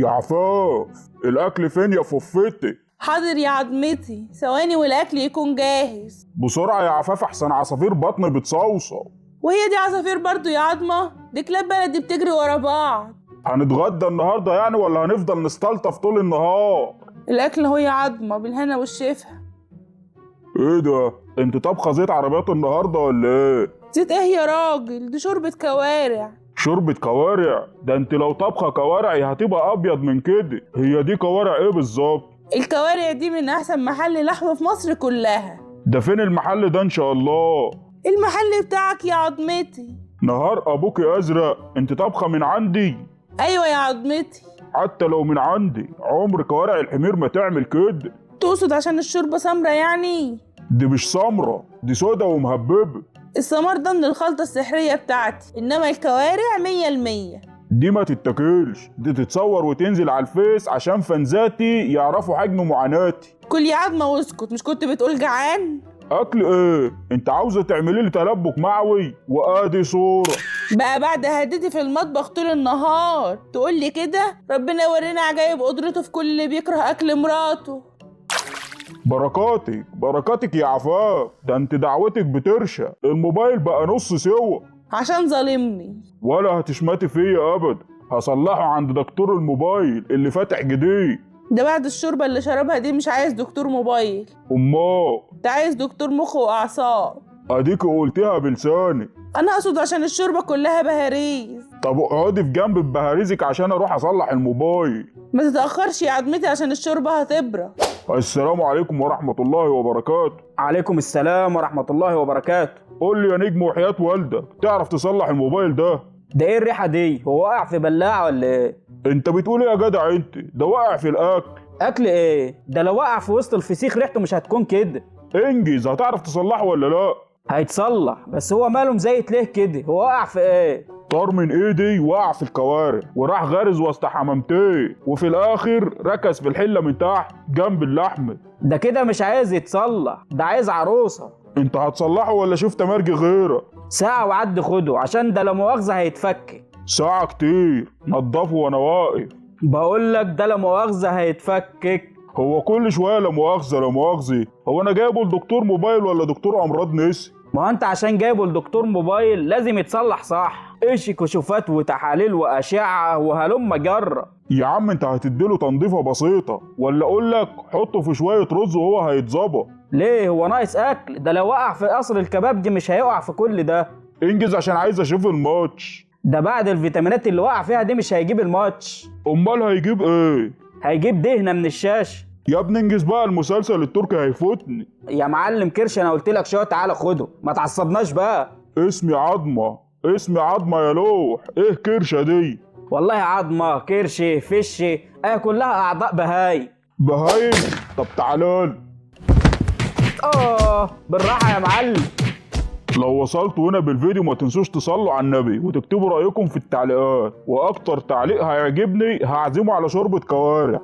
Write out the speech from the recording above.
يا عفاف، الاكل فين يا ففتي؟ حاضر يا عضمتي، ثواني والاكل يكون جاهز. بسرعه يا عفاف احسن عصافير بطني بتصوصو. وهي دي عصافير برضو يا عضمه؟ دي كلاب بلدي بتجري ورا بعض. هنتغدى النهارده يعني ولا هنفضل نستلطف طول النهار؟ الاكل هو يا عضمه، بالهنا والشفا. ايه ده؟ انت طبخه زيت عربيات النهارده ولا ايه؟ زيت ايه يا راجل؟ دي شوربه كوارع. شوربة كوارع؟ ده انت لو طبخة كوارع هتبقى ابيض من كده. هي دي كوارع ايه بالظبط؟ الكوارع دي من احسن محل لحمه في مصر كلها. ده فين المحل ده ان شاء الله؟ المحل بتاعك يا عضمتي. نهار ابوك ازرق، انت طبخة من عندي؟ ايوه يا عضمتي. حتى لو من عندي عمر كوارع الحمير ما تعمل كده. تقصد عشان الشوربه سمرة يعني؟ دي مش سمرة، دي سودا ومهببة. السمار ده من الخلطه السحريه بتاعتي، انما الكوارع 100%. دي ما تتاكلش، دي تتصور وتنزل على الفيس عشان فانزاتي يعرفوا حجم معاناتي. كل يا عضمه واسكت، مش كنت بتقول جعان؟ اكل ايه؟ انت عاوزه تعملي لي تلبك معوي؟ وادي صوره بقى بعد هديتي في المطبخ طول النهار تقول لي كده؟ ربنا يورينا عجايب قدرته في كل اللي بيكره اكل مراته. بركاتك بركاتك يا عفاف، ده انت دعوتك بترشى. الموبايل بقى نص سوا. عشان ظالمني. ولا هتشمتي فيا ابدا، هصلحه عند دكتور الموبايل اللي فاتح جديد. ده بعد الشوربه اللي شربها دي مش عايز دكتور موبايل، ده عايز دكتور مخ واعصاب. اديك قلتها بلساني. انا اقصد عشان الشوربه كلها بهاريز. طب اقعدي في جنب ببهاريزك عشان اروح اصلح الموبايل. ما تتاخرش يا عضمتي عشان الشوربه هتبرد. السلام عليكم ورحمه الله وبركاته. عليكم السلام ورحمة الله وبركاته. قول لي يا نجم وحياة والدك، تعرف تصلح الموبايل ده؟ ده ايه الريحة دي؟ هو واقع في بلاعة ولا ايه؟ انت بتقول ايه يا جدع انت؟ ده واقع في الاكل. اكل ايه؟ ده لو وقع في وسط الفسيخ ريحته مش هتكون كده. انجز، هتعرف تصلحه ولا لا؟ هيتصلح، بس هو ماله مزيت ليه كده؟ هو واقع في ايه؟ طار من ايدي وقع في الكوارع وراح غارز وسط حمامتين، وفي الاخر ركز في الحله من تحت جنب اللحمه. ده كده مش عايز يتصلح، ده عايز عروسة. انت هتصلحه ولا شفت مرجي غيرك؟ ساعة وعد خده، عشان ده لا مؤاخذة هيتفك. ساعة كتير، نضفه وانا واقف. بقول لك ده لا مؤاخذة هيتفكك. هو كل شويه لا مؤاخذه لا مؤاخذه، هو انا جايبه لدكتور موبايل ولا دكتور امراض نسي؟ ما انت عشان جايبه لدكتور موبايل لازم يتصلح صح، ايش كشوفات وتحاليل واشعه وهلم جره. يا عم انت هتديله تنظيفه بسيطه ولا اقول لك حطه في شويه رز وهو هيتظبط؟ ليه هو ناقص اكل؟ ده لو وقع في قصر الكباب دي مش هيقع في كل ده. انجز عشان عايز اشوف الماتش. ده بعد الفيتامينات اللي وقع فيها دي مش هيجيب الماتش. امال هيجيب ايه؟ هيجيب دهنه من الشاشه. يا ابني انجز بقى، المسلسل التركي هيفوتني. يا معلم كرش، انا قلت لك شويه تعالى خده، ما تعصبناش بقى. اسمي عظمه، اسمي عظمه يا لوح. ايه كرشه دي؟ والله عظمه كرش فش كلها اعضاء بهاي. بهايم؟ طب تعالى. بالراحه يا معلم. لو وصلتوا هنا بالفيديو ما تنسوش تصلوا على النبي وتكتبوا رايكم في التعليقات، واكتر تعليق هيعجبني هعزمه على شوربه كوارع.